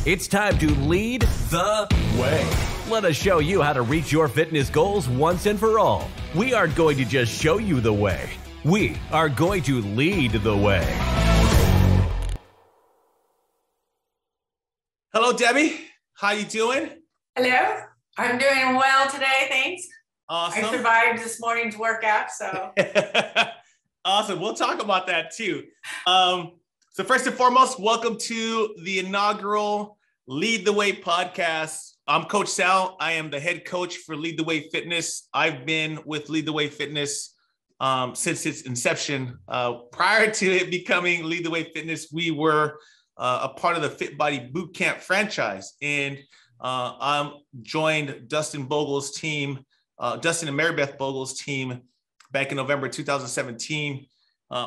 It's time to lead the way. Let us show you how to reach your fitness goals once and for all. We aren't going to just show you the way. We are going to lead the way. Hello, Debbie. How you doing? Hello. I'm doing well today, thanks. Awesome. I survived this morning's workout, so. Awesome. We'll talk about that too. So first and foremost, welcome to the inaugural Lead the Way podcast. I'm Coach Sal. I am the head coach for Lead the Way Fitness. I've been with Lead the Way Fitness since its inception. Prior to it becoming Lead the Way Fitness, we were a part of the Fit Body Bootcamp franchise. And I joined Dustin Bogle's team, Dustin and Mary Beth Bogle's team back in November 2017,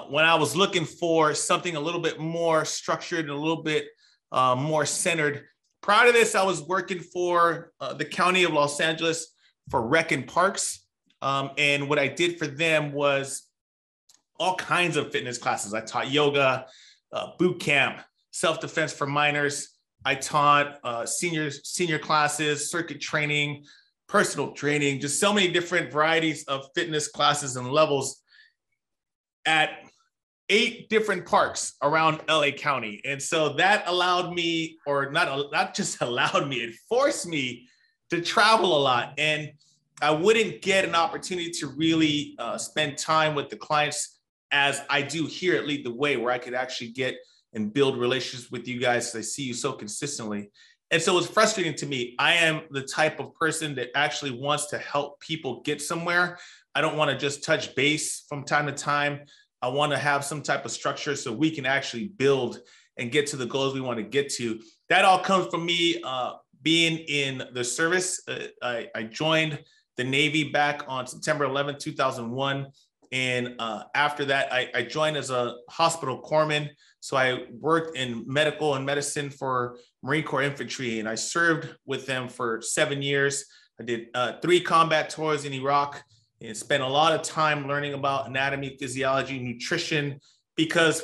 when I was looking for something a little bit more structured and a little bit more centered. Prior to this, I was working for the County of Los Angeles for Rec and Parks. And what I did for them was all kinds of fitness classes. I taught yoga, boot camp, self-defense for minors. I taught senior classes, circuit training, personal training, just so many different varieties of fitness classes and levels at 8 different parks around LA County. And so that allowed me, or not just allowed me, it forced me to travel a lot. And I wouldn't get an opportunity to really spend time with the clients as I do here at Lead the Way, where I could actually get and build relationships with you guys because I see you so consistently. And so it's frustrating to me. I am the type of person that actually wants to help people get somewhere. I don't want to just touch base from time to time. I want to have some type of structure so we can actually build and get to the goals we want to get to. That all comes from me being in the service. I joined the Navy back on September 11, 2001. And after that, I joined as a hospital corpsman. So I worked in medical and medicine for Marine Corps Infantry, and I served with them for 7 years. I did 3 combat tours in Iraq and spent a lot of time learning about anatomy, physiology, nutrition, because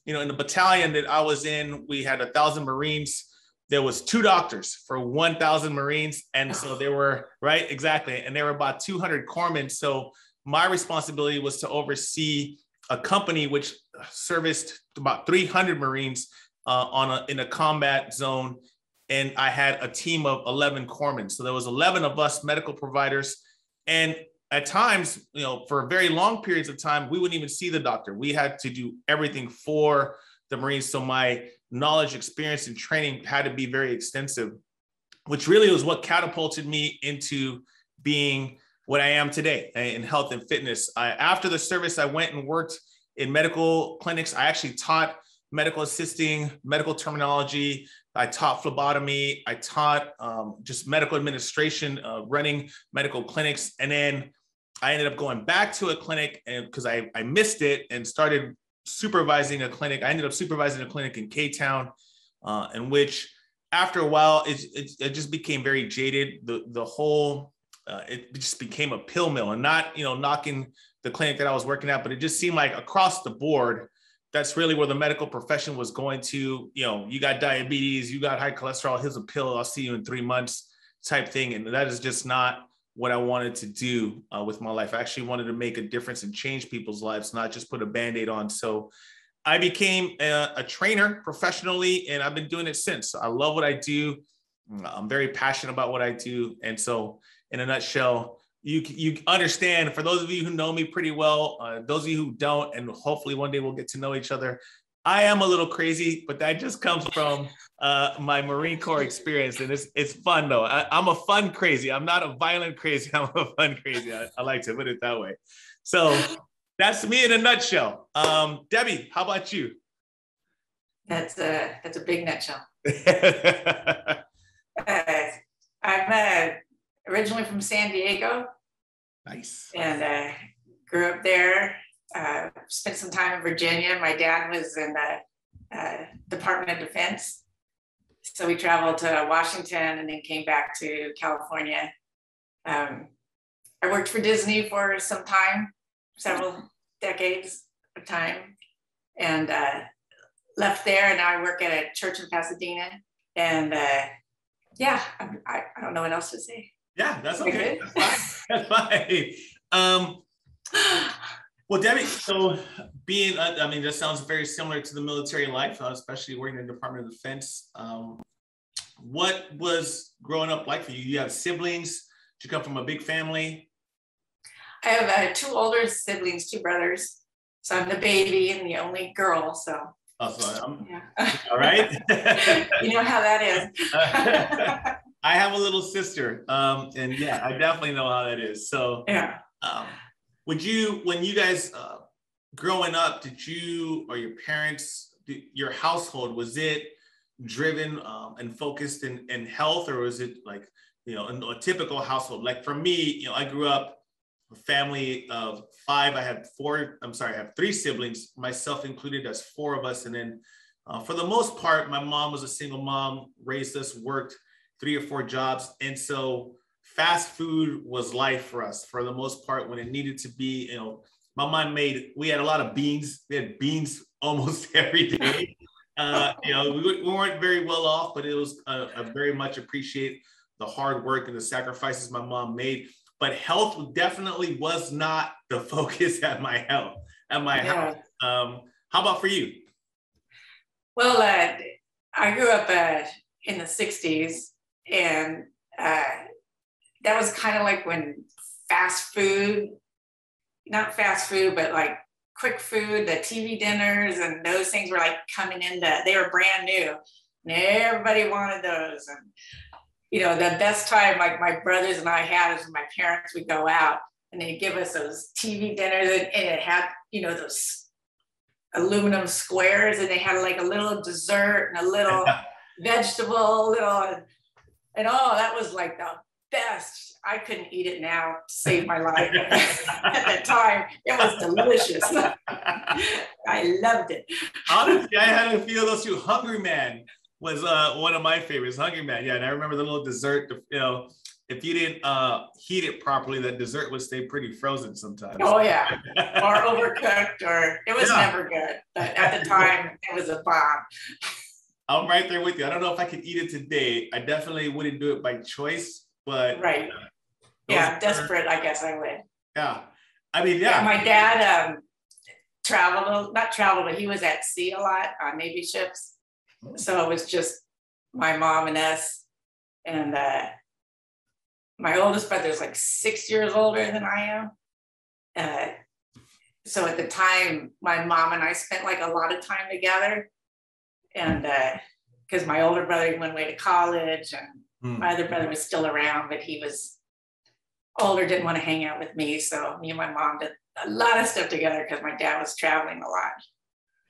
in the battalion that I was in, we had 1,000 Marines. There was 2 doctors for 1,000 Marines. And so they were, right, exactly. And there were about 200 corpsmen. So my responsibility was to oversee a company which serviced about 300 Marines in a combat zone. And I had a team of 11 corpsmen. So there was 11 of us medical providers. And at times, for very long periods of time, we wouldn't even see the doctor. We had to do everything for the Marines. So my knowledge, experience, and training had to be very extensive, which really was what catapulted me into being what I am today in health and fitness. After the service, I went and worked in medical clinics. I actually taught medical assisting, medical terminology. I taught phlebotomy. I taught just medical administration, running medical clinics. And then I ended up going back to a clinic because I missed it and started supervising a clinic. I ended up supervising a clinic in K-Town, in which after a while, it just became very jaded. The whole, it just became a pill mill, and not, knocking the clinic that I was working at, but it just seemed like across the board, that's really where the medical profession was going to, you got diabetes, you got high cholesterol, here's a pill, I'll see you in 3 months type thing. And that is just not what I wanted to do with my life. I actually wanted to make a difference and change people's lives, not just put a Band-Aid on. So I became a trainer professionally, and I've been doing it since. I love what I do. I'm very passionate about what I do. And so in a nutshell, you understand, for those of you who know me pretty well, those of you who don't, and hopefully one day we'll get to know each other, I am a little crazy, but that just comes from my Marine Corps experience. And it's fun though. I'm a fun crazy. I'm not a violent crazy. I'm a fun crazy. I like to put it that way. So that's me in a nutshell. Debbie, how about you? That's a big nutshell. I'm originally from San Diego. Nice. And grew up there. Spent some time in Virginia. My dad was in the Department of Defense. So we traveled to Washington and then came back to California. I worked for Disney for some time, several decades of time, and left there. And now I work at a church in Pasadena And yeah, I don't know what else to say. Yeah, that's okay. That's fine. Well, Debbie, so being, I mean, that sounds very similar to the military life, especially working in the Department of Defense. What was growing up like for you? You have siblings? Did you come from a big family? I have 2 older siblings, 2 brothers. So I'm the baby and the only girl. So. Oh, so yeah. All right. You know how that is. I have a little sister, and yeah, I definitely know how that is. So yeah. When you guys growing up, did you or your parents, your household, was it driven and focused in health, or was it like, you know, a typical household? Like for me, you know, I grew up a family of 5. I have 3 siblings, myself included. As 4 of us, and then for the most part, my mom was a single mom, raised us, worked 3 or 4 jobs, and so fast food was life for us for the most part. When it needed to be, you know, my mom we had a lot of beans. We had beans almost every day. You know, we weren't very well off, but it was I very much appreciate the hard work and the sacrifices my mom made. But health definitely was not the focus at my house. How about for you? Well, I grew up in the 60s, and that was kind of like when not fast food, but like quick food, the TV dinners and those things were like coming they were brand new and everybody wanted those. And, you know, the best time like my brothers and I had is when my parents would go out and they'd give us those TV dinners, and it had, you know, those aluminum squares, and they had like a little dessert and a little vegetable, and oh, that was like the best. I couldn't eat it now to save my life. At the time, it was delicious. I loved it. Honestly, I had a few of those too. Hungry Man was one of my favorites. Hungry Man, yeah. And I remember the little dessert. You know, if you didn't heat it properly, that dessert would stay pretty frozen sometimes. Oh yeah, or overcooked, or it was never good. But at the time, it was a bomb. I'm right there with you. I don't know if I could eat it today. I definitely wouldn't do it by choice, but right. Yeah, desperate, I guess I would. Yeah. I mean, yeah. My dad not traveled, but he was at sea a lot on Navy ships. So it was just my mom and us. And my oldest brother is like 6 years older than I am. So at the time, my mom and I spent like a lot of time together. And because my older brother went away to college, and my other brother was still around, but he was older, didn't want to hang out with me. So me and my mom did a lot of stuff together because my dad was traveling a lot.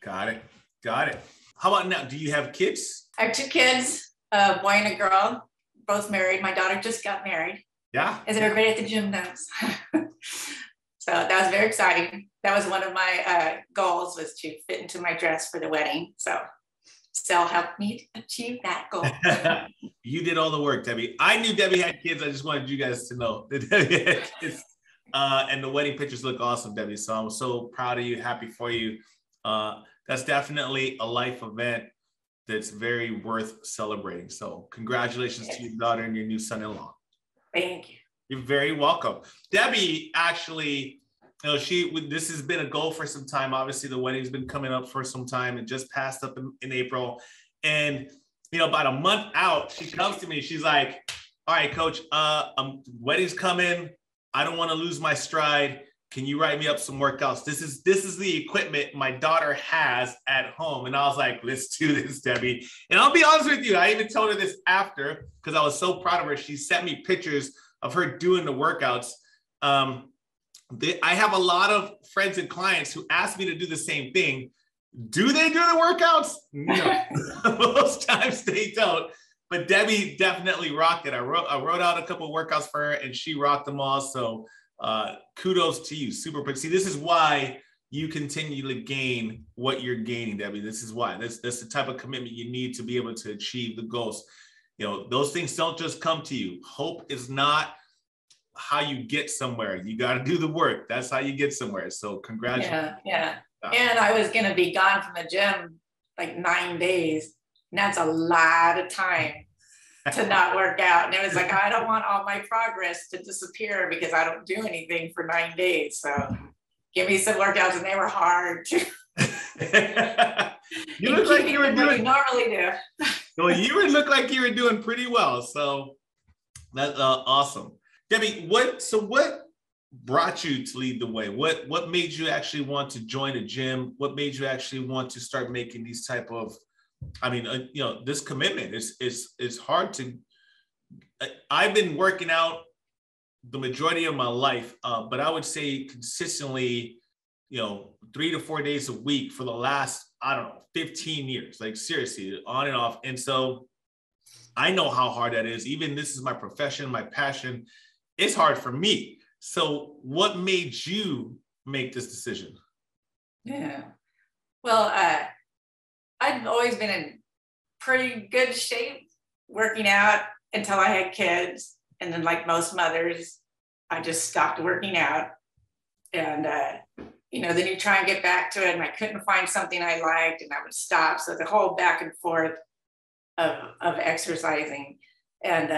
Got it. How about now? Do you have kids? I have 2 kids, a boy and a girl, both married. My daughter just got married. Yeah. As everybody at the gym knows. So that was very exciting. That was one of my goals, was to fit into my dress for the wedding. So Sal helped me achieve that goal. You did all the work, Debbie. I knew Debbie had kids. I just wanted you guys to know that Debbie had kids. And the wedding pictures look awesome, Debbie. So I'm so proud of you, happy for you. That's definitely a life event that's very worth celebrating. So congratulations to your daughter and your new son-in-law. Thank you. You're very welcome. Debbie, actually, you know, this has been a goal for some time. Obviously, the wedding's been coming up for some time and just passed up in April. And, you know, about a month out, she comes to me. She's like, all right, coach, wedding's coming. I don't want to lose my stride. Can you write me up some workouts? This is the equipment my daughter has at home. And I was like, let's do this, Debbie. And I'll be honest with you, I even told her this after, because I was so proud of her. She sent me pictures of her doing the workouts. I have a lot of friends and clients who ask me to do the same thing. Do they do the workouts? No, most times they don't. But Debbie definitely rocked it. I wrote out a couple of workouts for her, and she rocked them all. So kudos to you. Super. See, this is why you continue to gain what you're gaining, Debbie. This is why. That's the type of commitment you need to be able to achieve the goals. You know, those things don't just come to you. Hope is not how you get somewhere. You got to do the work. That's how you get somewhere. So congratulations. Yeah. And I was going to be gone from the gym like 9 days. And that's a lot of time to not work out. And it was like, I don't want all my progress to disappear because I don't do anything for 9 days. So give me some workouts, and they were hard too. You look like you were doing. You normally do. Well, you would look like you were doing pretty well. So that's awesome, Debbie. What brought you to Lead the Way? What made you actually want to join a gym? What made you actually want to start making these type of, I mean, this commitment is hard to. I've been working out the majority of my life, but I would say consistently, 3 to 4 days a week for the last, I don't know, 15 years, like seriously, on and off. And so I know how hard that is. Even this is my profession, my passion. It's hard for me. So what made you make this decision? Yeah. Well, I've always been in pretty good shape working out until I had kids. And then, like most mothers, I just stopped working out. And, then you try and get back to it. And I couldn't find something I liked, and I would stop. So the whole back and forth of exercising. And,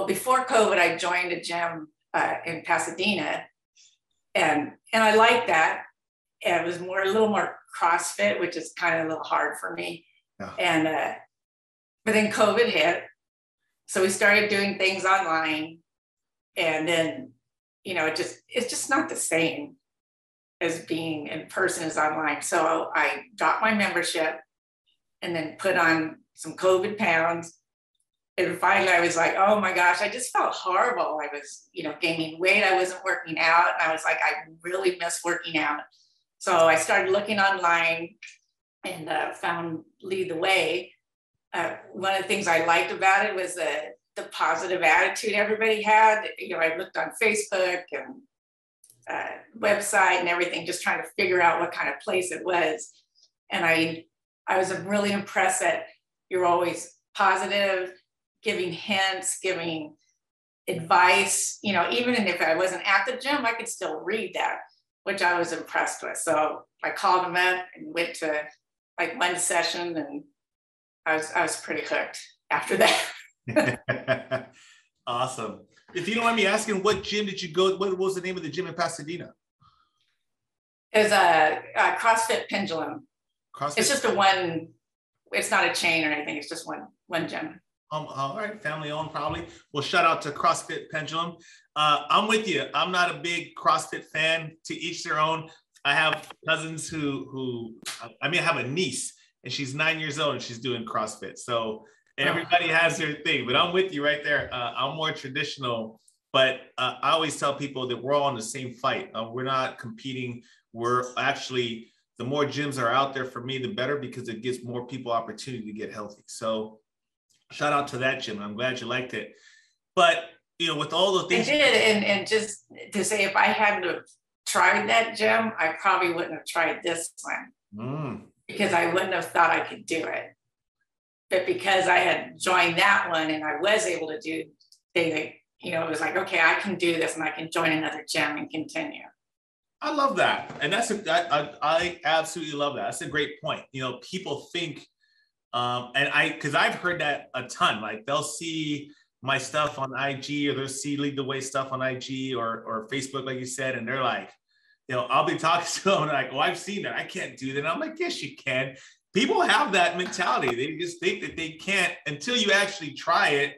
before COVID, I joined a gym in Pasadena. And I liked that. And it was a little more CrossFit, which is kind of a little hard for me. Yeah. And, but then COVID hit. So we started doing things online, and then, it's just not the same as being in person as online. So I dropped my membership and then put on some COVID pounds. And finally I was like, oh my gosh, I just felt horrible. I was, gaining weight. I wasn't working out. And I was like, I really miss working out. So I started looking online and found Lead the Way. One of the things I liked about it was the positive attitude everybody had. I looked on Facebook and website and everything, just trying to figure out what kind of place it was. And I was really impressed that you're always positive, giving hints, giving advice, even if I wasn't at the gym, I could still read that, which I was impressed with. So I called them up and went to like one session, and I was pretty hooked after that. Awesome. If you don't mind me asking, what gym did you go? What was the name of the gym in Pasadena? It was a CrossFit Pendulum. CrossFit. It's just one. It's not a chain or anything. It's just one gym. All right, family owned probably. Well, shout out to CrossFit Pendulum. I'm with you. I'm not a big CrossFit fan. To each their own. I have cousins who I have a niece, and she's 9 years old and she's doing CrossFit. So everybody has their thing, but I'm with you right there. I'm more traditional, but I always tell people that we're all in the same fight. We're not competing. We're actually, the more gyms are out there for me, the better, because it gives more people opportunity to get healthy. So shout out to that gym. I'm glad you liked it. But, with all the things. I did. And just to say, if I hadn't have tried that gym, I probably wouldn't have tried this one because I wouldn't have thought I could do it. But because I had joined that one and I was able to do things, it was like, okay, I can do this and I can join another gym and continue. I love that. And I absolutely love that. That's a great point. People think, because I've heard that a ton, like they'll see my stuff on IG, or they'll see Lead the Way stuff on IG or Facebook, like you said, and they're like, I'll be talking to them and like, oh, I've seen that. I can't do that. And I'm like, yes, you can. People have that mentality. They just think that they can't until you actually try it.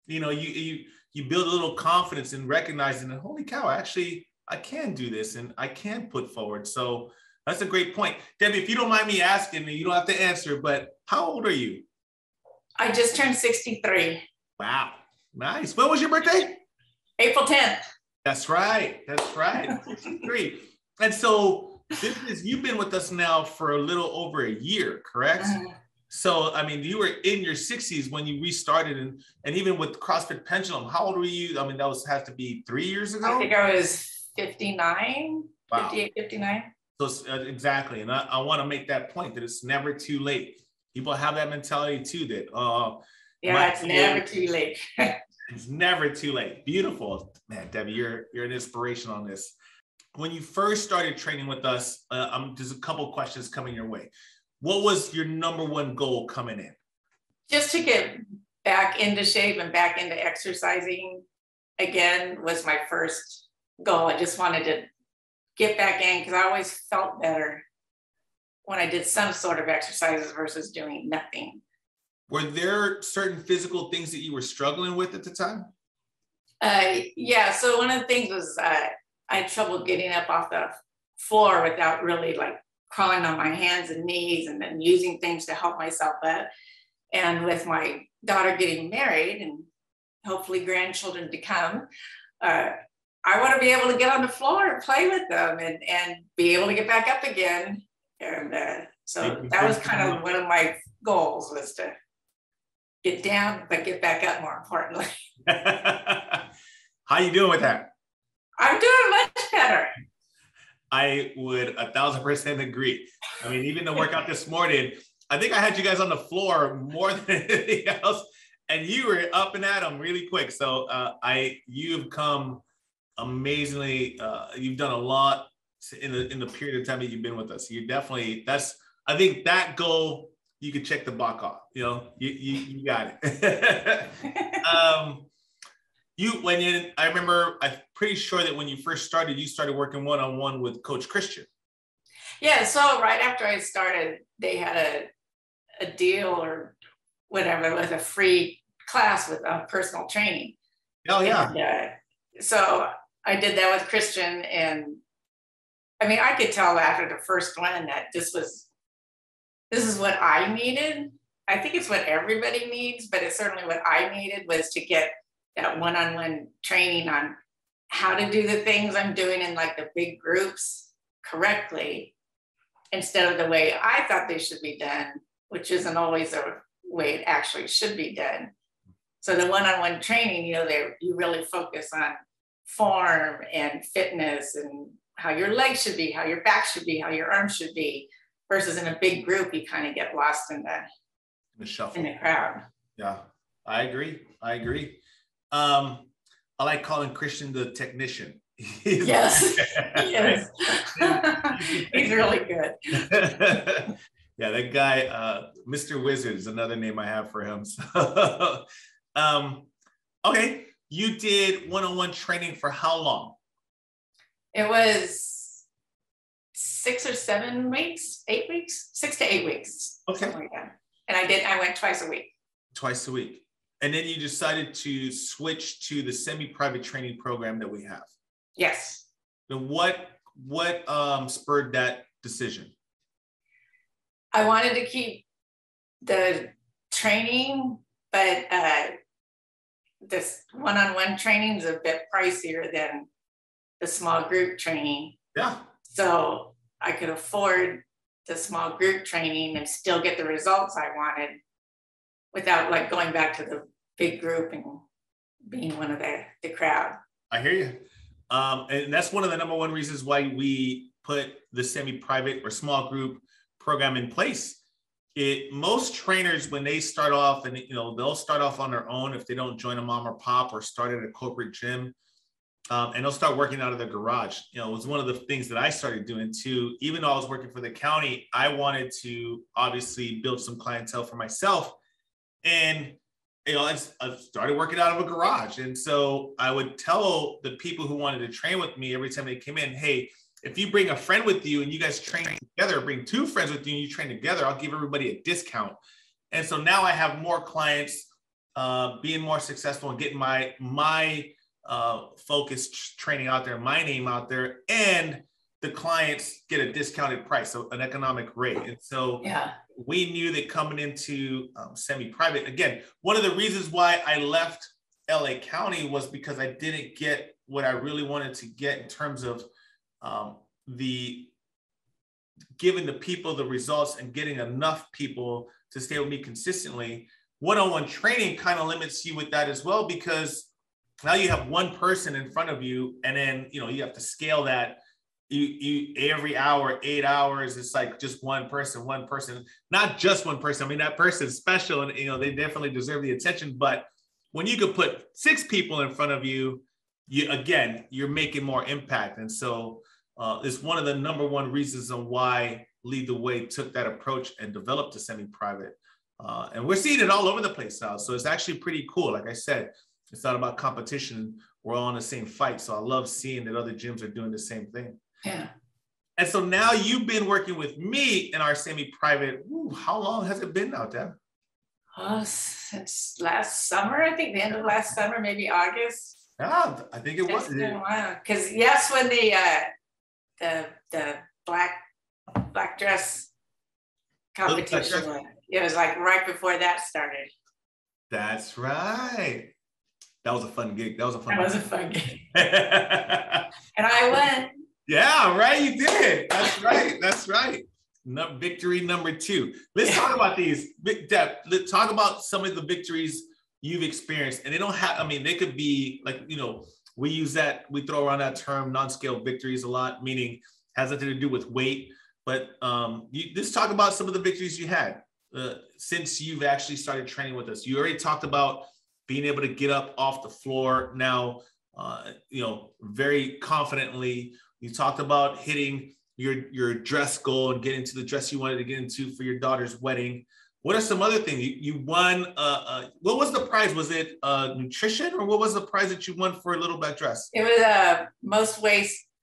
You build a little confidence in recognizing that, holy cow, actually, I can do this and I can put forward. So that's a great point. Debbie, if you don't mind me asking, and you don't have to answer, but how old are you? I just turned 63. Wow. Nice. When was your birthday? April 10th. That's right. 63. And so you've been with us now for a little over a year, correct? So, you were in your 60s when you restarted, and even with CrossFit Pendulum, how old were you? That has to be 3 years ago? I think I was 59, wow. 58, 59. So exactly. And I want to make that point that it's never too late. People have that mentality too, that, it's never too late. It's never too late. Beautiful. Man, Debbie, you're an inspiration on this. When you first started training with us, there's a couple questions coming your way. What was your number one goal coming in? Just to get back into shape and back into exercising again was my first goal. I just wanted to get back in because I always felt better when I did some sort of exercises versus doing nothing. Were there certain physical things that you were struggling with at the time? Yeah, so one of the things was I had trouble getting up off the floor without really like crawling on my hands and knees and then using things to help myself up. And with my daughter getting married and hopefully grandchildren to come, I want to be able to get on the floor and play with them and be able to get back up again. And so that was kind of one of my goals, was to get down, but get back up, more importantly. How you doing with that? I'm doing much better. I would 1,000% agree. I mean, even the workout this morning, I think I had you guys on the floor more than anything else, and you were up and at them really quick. So you've come amazingly. You've done a lot in the period of time that you've been with us. You definitely, I think that goal, you could check the box off. You know, you got it. I remember, I'm pretty sure that when you first started, you started working one-on-one with Coach Christian. Yeah, so right after I started, they had a deal or whatever with a free class with personal training. Oh, yeah. And, so I did that with Christian. And I mean, I could tell after the first one that this is what I needed. I think it's what everybody needs, but it's certainly what I needed, was to get that one-on-one training on how to do the things I'm doing in like the big groups correctly, instead of the way I thought they should be done, which isn't always the way it actually should be done. So the one-on-one training, you really focus on form and fitness and how your legs should be, how your back should be, how your arms should be, versus in a big group, you kind of get lost in the shuffle, in the crowd. Yeah, I agree. I like calling Christian the technician. Yes, yes. He's really good. Yeah, that guy, Mr. Wizard is another name I have for him. So, okay, you did one-on-one training for how long? It was 6 or 7 weeks, 8 weeks, 6 to 8 weeks. Okay. Something like that. And I went twice a week. Twice a week. And then you decided to switch to the semi-private training program that we have. Yes. And what spurred that decision? I wanted to keep the training, but this one-on-one training is a bit pricier than the small group training. Yeah. So I could afford the small group training and still get the results I wanted without like going back to the big group and being one of the crowd. I hear you. And that's one of the number one reasons why we put the semi-private or small group program in place. Most trainers, when they start off, and they'll start off on their own if they don't join a mom or pop or start at a corporate gym, and they'll start working out of their garage. It was one of the things that I started doing too. Even though I was working for the county, I wanted to obviously build some clientele for myself. And I started working out of a garage. And so I would tell the people who wanted to train with me every time they came in, hey, if you bring a friend with you and you guys train together, bring 2 friends with you and you train together, I'll give everybody a discount. And so now I have more clients being more successful and getting my focused training out there, my name out there, and the clients get a discounted price, so an economic rate. And so we knew that coming into semi-private, again, one of the reasons why I left LA County was because I didn't get what I really wanted to get in terms of giving the people the results and getting enough people to stay with me consistently. One-on-one training kind of limits you with that as well, because now you have one person in front of you, and then you have to scale that. You every hour, 8 hours, it's like just one person, not just one person. I mean, that person's special, and they definitely deserve the attention. But when you could put 6 people in front of you, you're making more impact. And so it's one of the number one reasons on why Lead the Way took that approach and developed a semi-private. And we're seeing it all over the place now. So it's actually pretty cool. Like I said, it's not about competition. We're all in the same fight. So I love seeing that other gyms are doing the same thing. Yeah. And so now you've been working with me in our semi-private. How long has it been now, Deb? Since last summer, I think the end of last summer, maybe August. Yeah, I think it was. It's been a while. Because yes, when the black dress competition, it was like right before that started. That's right. That was a fun gig. That was a fun gig. And I won. Yeah, right. You did. That's right. That's right. Victory number 2. Let's talk about these. Deb, let's talk about some of the victories you've experienced. And they don't have, I mean, they could be like, we use that, we throw around that term non-scale victories a lot, meaning has nothing to do with weight. But let's talk about some of the victories you had since you've actually started training with us. You already talked about being able to get up off the floor now, very confidently. You talked about hitting your dress goal and getting to the dress you wanted to get into for your daughter's wedding. What are some other things you won? What was the prize? Was it nutrition, or what was the prize that you won for a little black dress? It was most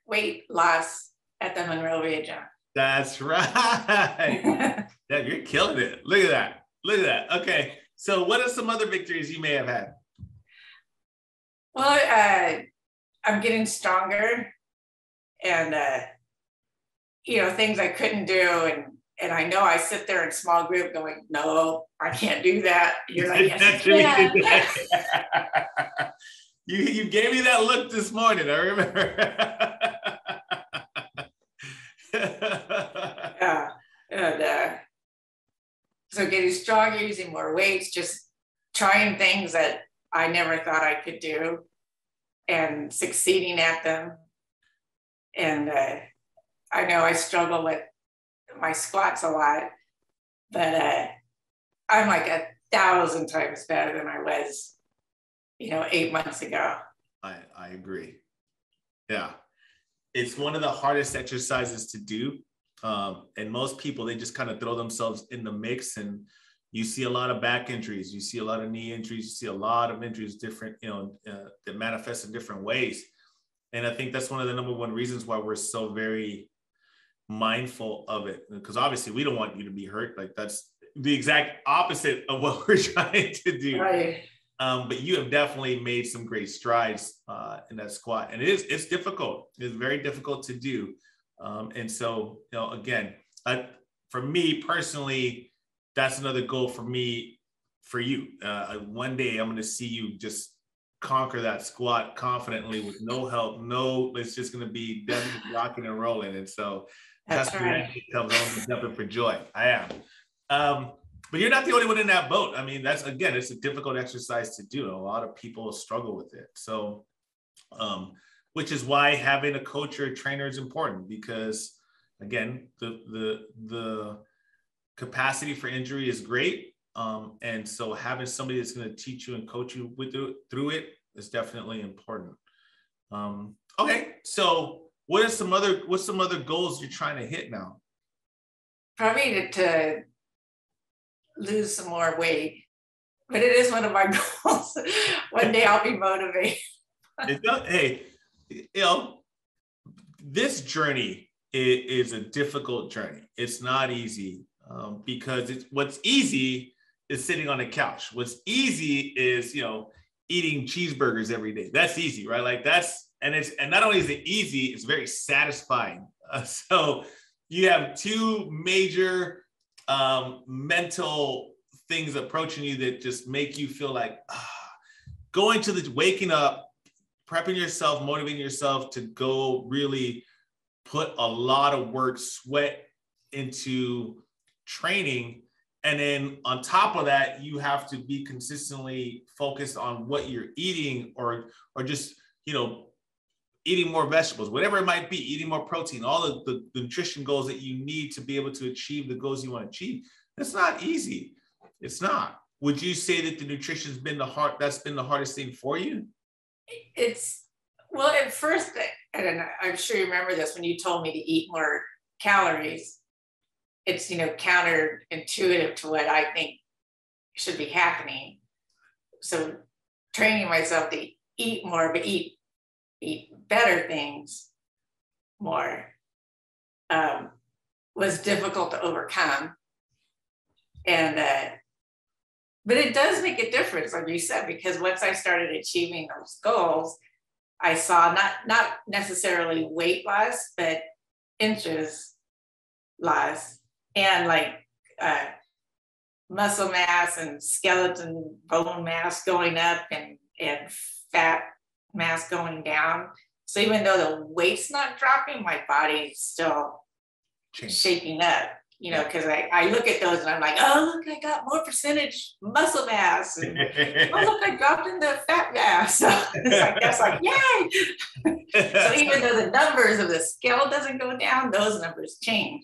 weight loss at the Monrovia jump. That's right. Yeah, you're killing it. Look at that. Look at that. Okay. So what are some other victories you may have had? Well, I'm getting stronger, and things I couldn't do, and I know I sit there in small group going, no, I can't do that. You're like, yes, you gave me that look this morning. I remember. Yeah, and so getting stronger, using more weights, just trying things that I never thought I could do, and succeeding at them. And I know I struggle with my squats a lot, but I'm like 1,000 times better than I was, 8 months ago. I agree. Yeah. It's one of the hardest exercises to do. And most people, they just kind of throw themselves in the mix, and you see a lot of back injuries. You see a lot of knee injuries. You see a lot of injuries different, that manifest in different ways. And I think that's one of the number one reasons why we're so very mindful of it, because obviously we don't want you to be hurt. Like that's the exact opposite of what we're trying to do. Right. But you have definitely made some great strides in that squat, and it's difficult. It's very difficult to do. And so, again, for me personally, that's another goal for me, for you. One day I'm going to see you just conquer that squat confidently with no help. It's just going to be definitely rocking and rolling. And so that's right. Comes on jumping for joy. I am. But you're not the only one in that boat. I mean, it's a difficult exercise to do. A lot of people struggle with it. So, which is why having a coach or a trainer is important, because again, the capacity for injury is great. And so having somebody that's going to teach you and coach you through it is definitely important. Okay. So what's some other goals you're trying to hit now? Probably to lose some more weight, but it is one of my goals. One day I'll be motivated. Hey, this journey is a difficult journey. It's not easy because what's easy is sitting on the couch. What's easy is, eating cheeseburgers every day. That's easy, right? Like and not only is it easy, it's very satisfying. So you have two major mental things approaching you that just make you feel like waking up, prepping yourself, motivating yourself to go really put a lot of work, sweat into training. And then on top of that, you have to be consistently focused on what you're eating, or just, eating more vegetables, whatever it might be, eating more protein, all of the nutrition goals that you need to be able to achieve the goals you want to achieve. It's not easy. It's not. Would you say that the nutrition's been that's been the hardest thing for you? Well, at first, and I'm sure you remember this when you told me to eat more calories. it's, counterintuitive to what I think should be happening. So training myself to eat more, but eat better things more, was difficult to overcome. And, but it does make a difference, like you said, because once I started achieving those goals, I saw not necessarily weight loss, but inches loss, and like muscle mass and skeleton bone mass going up, and fat mass going down. So even though the weight's not dropping, my body's still shaking up, because I look at those and I'm like, oh, look, I got more percentage muscle mass. And, oh, look, I dropped in the fat mass. So that's like, yay. So even though the numbers of the scale doesn't go down, those numbers change.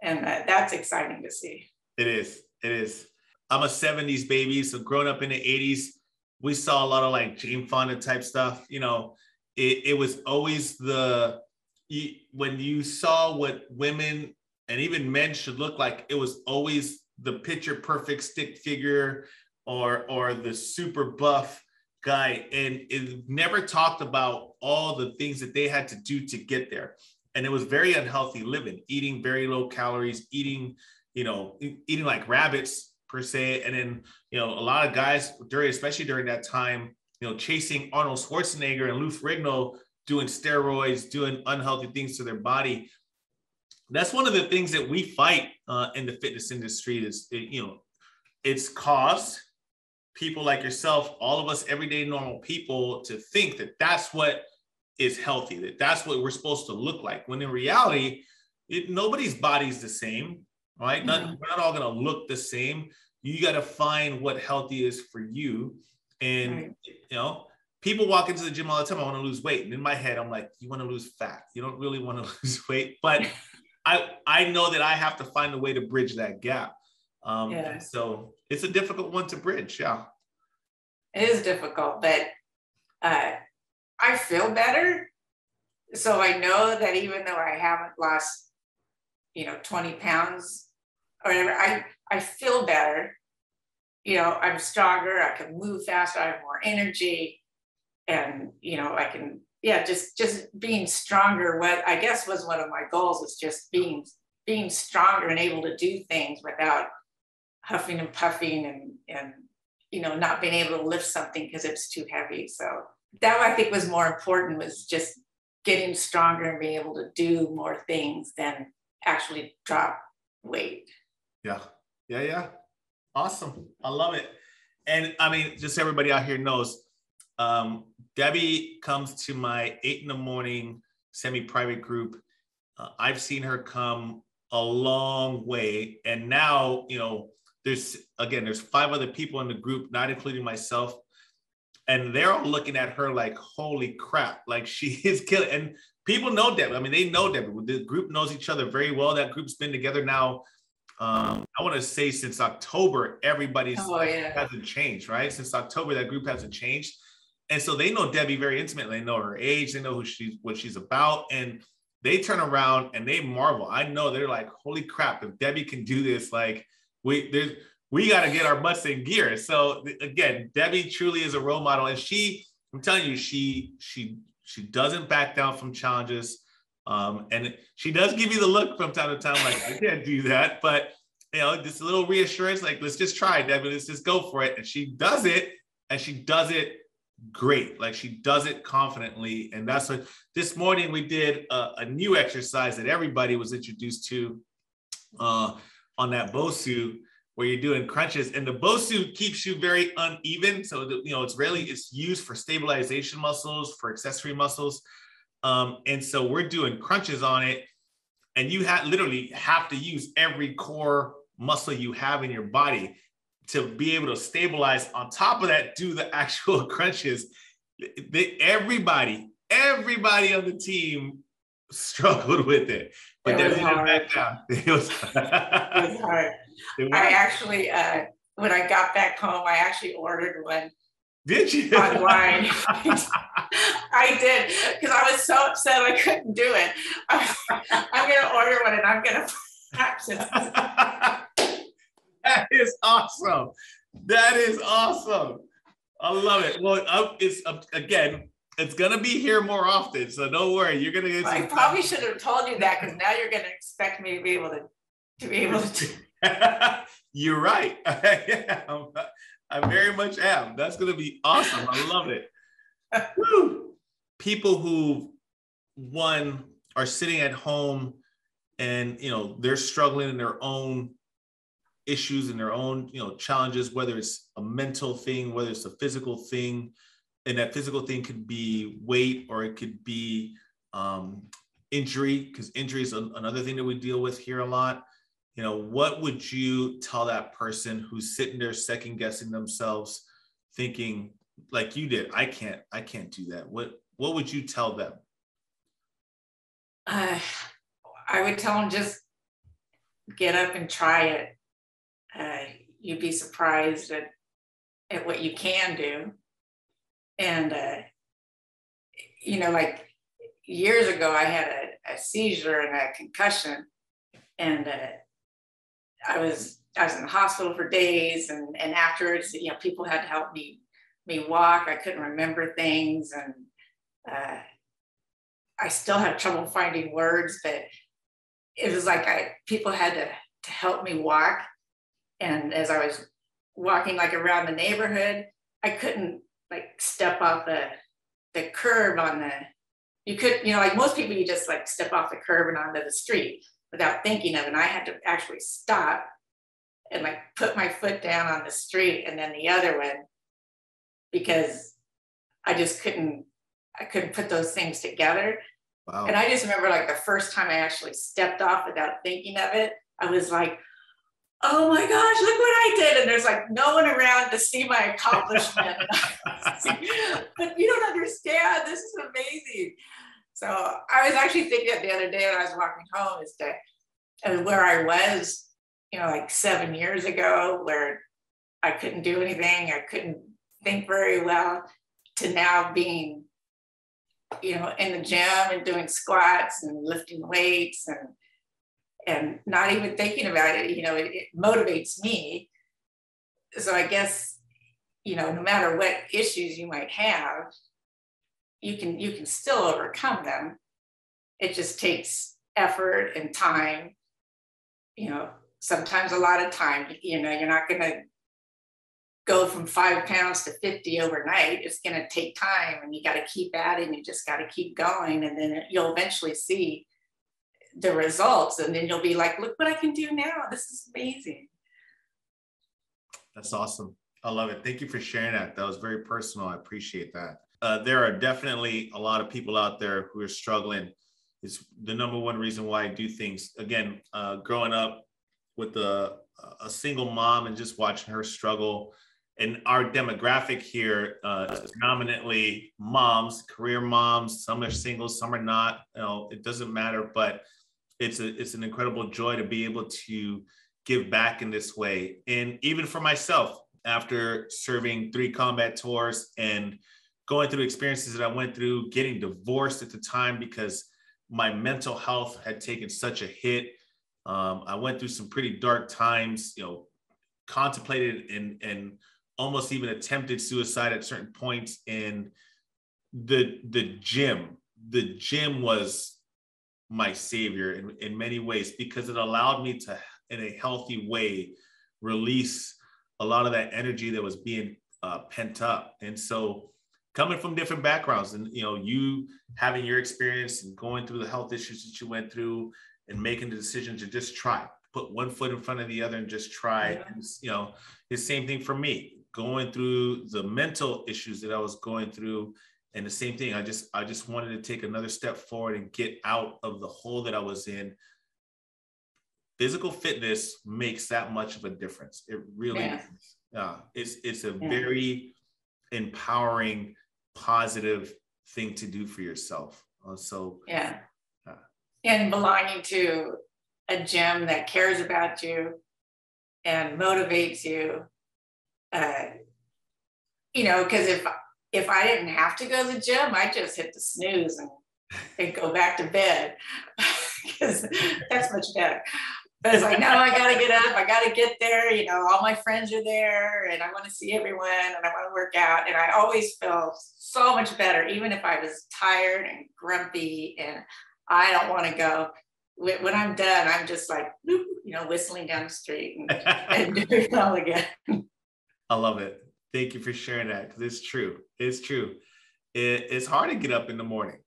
And that's exciting to see. It is. I'm a 70s baby. So growing up in the 80s, we saw a lot of like Jane Fonda type stuff. It was always when you saw what women and even men should look like, it was always the picture perfect stick figure or the super buff guy. And it never talked about all the things that they had to do to get there. And it was very unhealthy living, eating very low calories, eating like rabbits per se. And then, a lot of guys especially during that time, chasing Arnold Schwarzenegger and Lou Ferrigno, doing steroids, doing unhealthy things to their body. That's one of the things that we fight in the fitness industry is, it's caused people like yourself, all of us everyday normal people, to think that that's what is healthy, that's what we're supposed to look like. When in reality, nobody's body's the same, right? We're not all going to look the same. You got to find what healthy is for you. And, people walk into the gym all the time, I want to lose weight. And in my head, I'm like, you want to lose fat. You don't really want to lose weight. But I know that I have to find a way to bridge that gap. So it's a difficult one to bridge. Yeah. It is difficult, but I feel better. So I know that even though I haven't lost, 20 pounds or whatever, I feel better. I'm stronger. I can move faster. I have more energy. And, I can, just being stronger. What I guess was one of my goals was just being stronger and able to do things without huffing and puffing and not being able to lift something because it's too heavy. So that I think was more important, was just getting stronger and being able to do more things than actually drop weight. Yeah. Awesome. I love it. And I mean, just so everybody out here knows, Debbie comes to my 8 a.m. semi-private group. I've seen her come a long way. And now, there's 5 other people in the group, not including myself. And they're all looking at her like, holy crap, like she is killing. And people know Debbie. I mean, they know Debbie. The group knows each other very well. That group's been together now. I want to say since October, everybody's hasn't changed, right? Since October, that group hasn't changed. And so they know Debbie very intimately. They know her age, they know what she's about. And they turn around and they marvel. I know they're like, holy crap, if Debbie can do this, like we got to get our butts in gear. So again, Debbie truly is a role model. And I'm telling you, she doesn't back down from challenges. And she does give you the look from time to time, like, I can't do that. But, just a little reassurance, like, let's just try, Debbie, let's just go for it. And she does it, and she does it great. Like, she does it confidently. And that's what this morning we did a new exercise that everybody was introduced to on that BOSU, where you're doing crunches. And the BOSU keeps you very uneven. So, it's used for stabilization muscles, for accessory muscles. And so we're doing crunches on it, and you literally have to use every core muscle you have in your body to be able to stabilize. On top of that, do the actual crunches. Everybody on the team struggled with it, but they didn't back down. It was hard. I actually, when I got back home, I actually ordered one. Did you? Online. I did, because I was so upset I couldn't do it. I'm going to order one, and I'm going to That is awesome. That is awesome. I love it. Well, again, it's gonna be here more often, so don't worry. You're gonna get. I probably should have told you that, because now you're gonna expect me to be able to. You're right. I very much am. That's gonna be awesome. I love it. Woo. People who are sitting at home and they're struggling in their own issues and their own challenges, whether it's a mental thing, whether it's a physical thing, and that physical thing could be weight, or it could be injury, because injury is another thing that we deal with here a lot. What would you tell that person who's sitting there second guessing themselves, thinking like you did, I can't do that? What would you tell them? I would tell them, just get up and try it. You'd be surprised at what you can do. And, like years ago, I had a seizure and a concussion, and I was in the hospital for days, and afterwards, people had to help me walk. I couldn't remember things, and I still have trouble finding words, but it was like people had to help me walk. And as I was walking like around the neighborhood, I couldn't like step off the curb you could, like most people, you just like step off the curb and onto the street without thinking of it. And I had to actually stop and like put my foot down on the street and then the other one, because I couldn't put those things together. Wow. And I just remember like the first time I actually stepped off without thinking of it, I was like, oh my gosh, look what I did. And there's like no one around to see my accomplishment. But you don't understand, this is amazing. So I was actually thinking it the other day when I was walking home, is where I was, like 7 years ago, where I couldn't do anything, I couldn't think very well, to now being, in the gym and doing squats and lifting weights and not even thinking about it. It motivates me. So I guess, no matter what issues you might have, you can still overcome them. It just takes effort and time, sometimes a lot of time. You're not going to go from 5 pounds to 50 overnight. It's going to take time, and you got to keep at it, and you just got to keep going. And then you'll eventually see the results, and then you'll be like, look what I can do now. This is amazing. That's awesome. I love it. Thank you for sharing that. That was very personal. I appreciate that. There are definitely a lot of people out there who are struggling. It's the number one reason why I do things. Again, growing up with a single mom and just watching her struggle, and our demographic here is predominantly moms, career moms. Some are single, some are not. It doesn't matter, but it's an incredible joy to be able to give back in this way. And even for myself, after serving 3 combat tours and going through experiences that I went through, getting divorced at the time because my mental health had taken such a hit. I went through some pretty dark times, contemplated and almost even attempted suicide at certain points. And the gym was my savior in many ways, because it allowed me to, in a healthy way, release a lot of that energy that was being pent up. And so coming from different backgrounds, and you having your experience and going through the health issues that you went through, and making the decision to just try, put one foot in front of the other and just try. Yeah. And, it's the same thing for me, going through the mental issues that I was going through. And the same thing, I just wanted to take another step forward and get out of the hole that I was in. Physical fitness makes that much of a difference. It really is. It's a very empowering, positive thing to do for yourself. And belonging to a gym that cares about you and motivates you, because if I didn't have to go to the gym, I'd just hit the snooze and go back to bed, because that's much better. But it's like, no, I got to get up. I got to get there. You know, all my friends are there and I want to see everyone and I want to work out. And I always feel so much better, even if I was tired and grumpy and I don't want to go. When I'm done, I'm just like, you know, whistling down the street and doing it all again. I love it. Thank you for sharing that, because it's true. It's true. It's hard to get up in the morning.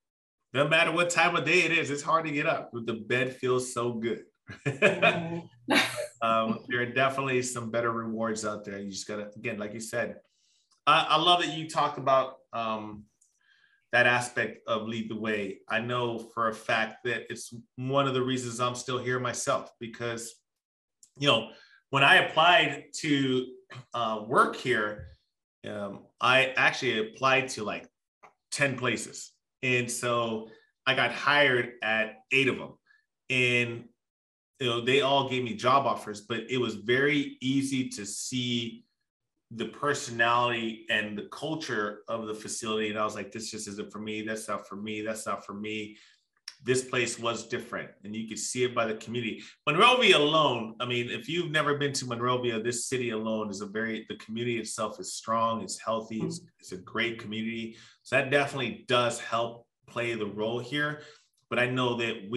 No matter what time of day it is, it's hard to get up. The bed feels so good. There are definitely some better rewards out there. You just gotta, again, like you said, I love that you talked about that aspect of Lead the Way. I know for a fact that it's one of the reasons I'm still here myself, because, you know, when I applied to work here, I actually applied to like 10 places. And so I got hired at 8 of them. And, you know, they all gave me job offers, but it was very easy to see the personality and the culture of the facility. And I was like, this just isn't for me. That's not for me. That's not for me. This place was different. And you could see it by the community. Monrovia alone, I mean, if you've never been to Monrovia, this city alone is the community itself is strong, it's healthy, it's a great community. So that definitely does help play the role here. But I know that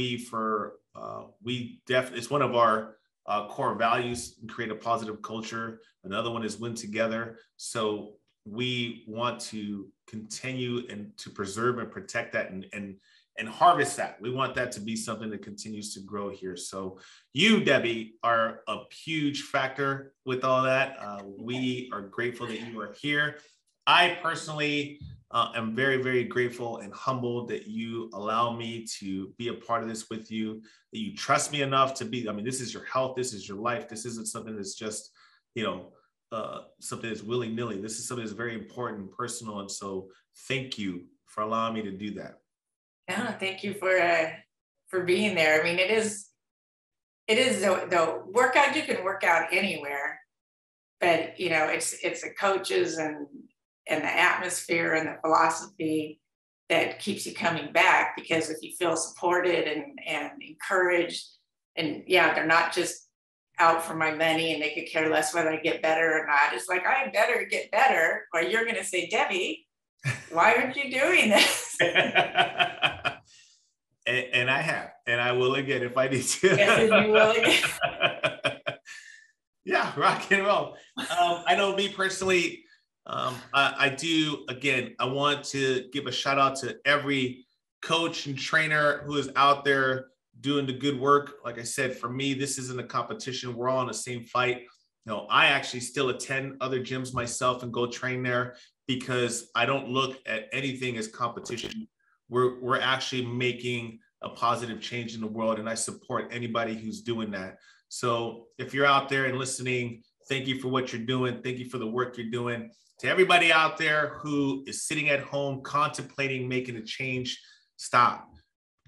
it's one of our core values, create a positive culture. Another one is win together. So we want to continue and to preserve and protect that and harvest that. We want that to be something that continues to grow here. So you, Debbie, are a huge factor with all that. We are grateful that you are here. I personally am very, very grateful and humbled that you allow me to be a part of this with you, that you trust me enough to be, I mean, this is your health, this is your life. This isn't something that's just, you know, something that's willy-nilly. This is something that's very important and personal. And so thank you for allowing me to do that. Yeah, thank you for being there. I mean, it is the workout. You can work out anywhere, but you know, it's the coaches and the atmosphere and the philosophy that keeps you coming back. Because if you feel supported and encouraged, and yeah, they're not just out for my money and they could care less whether I get better or not. It's like, I better get better, or you're going to say, Debbie, why aren't you doing this? and I have, and I will again if I need to. Yes, you will again. Yeah, rock and roll. I know me personally, I do, again, I want to give a shout out to every coach and trainer who is out there doing the good work. Like I said, for me, this isn't a competition. We're all in the same fight. You know, I actually still attend other gyms myself and go train there, because I don't look at anything as competition. We're actually making a positive change in the world, and I support anybody who's doing that. So if you're out there and listening, thank you for what you're doing. Thank you for the work you're doing. To everybody out there who is sitting at home contemplating making a change, stop.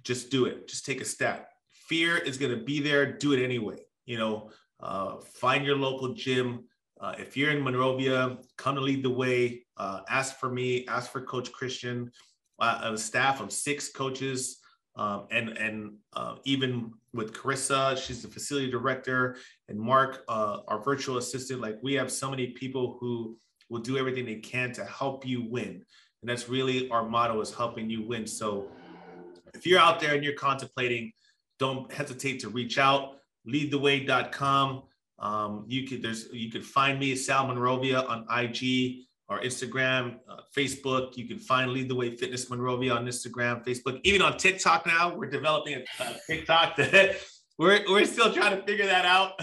Just do it. Just take a step. Fear is going to be there. Do it anyway. You know, find your local gym. If you're in Monrovia, come to Lead the Way. Ask for me. Ask for Coach Christian. A staff of 6 coaches, and even with Carissa, she's the facility director, and Mark, our virtual assistant. Like, we have so many people who will do everything they can to help you win. And that's really our motto, is helping you win. So if you're out there and you're contemplating, don't hesitate to reach out. Leadtheway.com. You could find me, Sal Monrovia, on IG or Instagram, Facebook. You can find Lead the Way Fitness Monrovia on Instagram, Facebook, even on TikTok now. We're developing a TikTok that we're still trying to figure that out.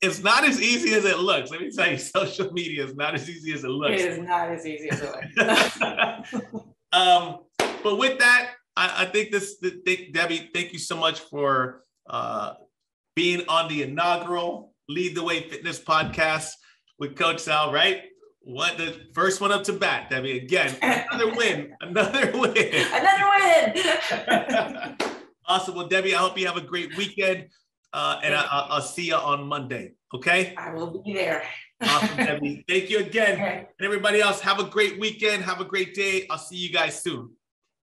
It's not as easy as it looks. Let me tell you, social media is not as easy as it looks. It is not as easy as it looks. But with that, I think Debbie, thank you so much for being on the inaugural Lead the Way Fitness podcast with Coach Sal, right? What the first one up to bat, Debbie. Again, another win. Awesome. Well, Debbie, I hope you have a great weekend. And I'll see you on Monday. Okay? I will be there. Awesome, Debbie. Thank you again. Okay. And everybody else, have a great weekend. Have a great day. I'll see you guys soon.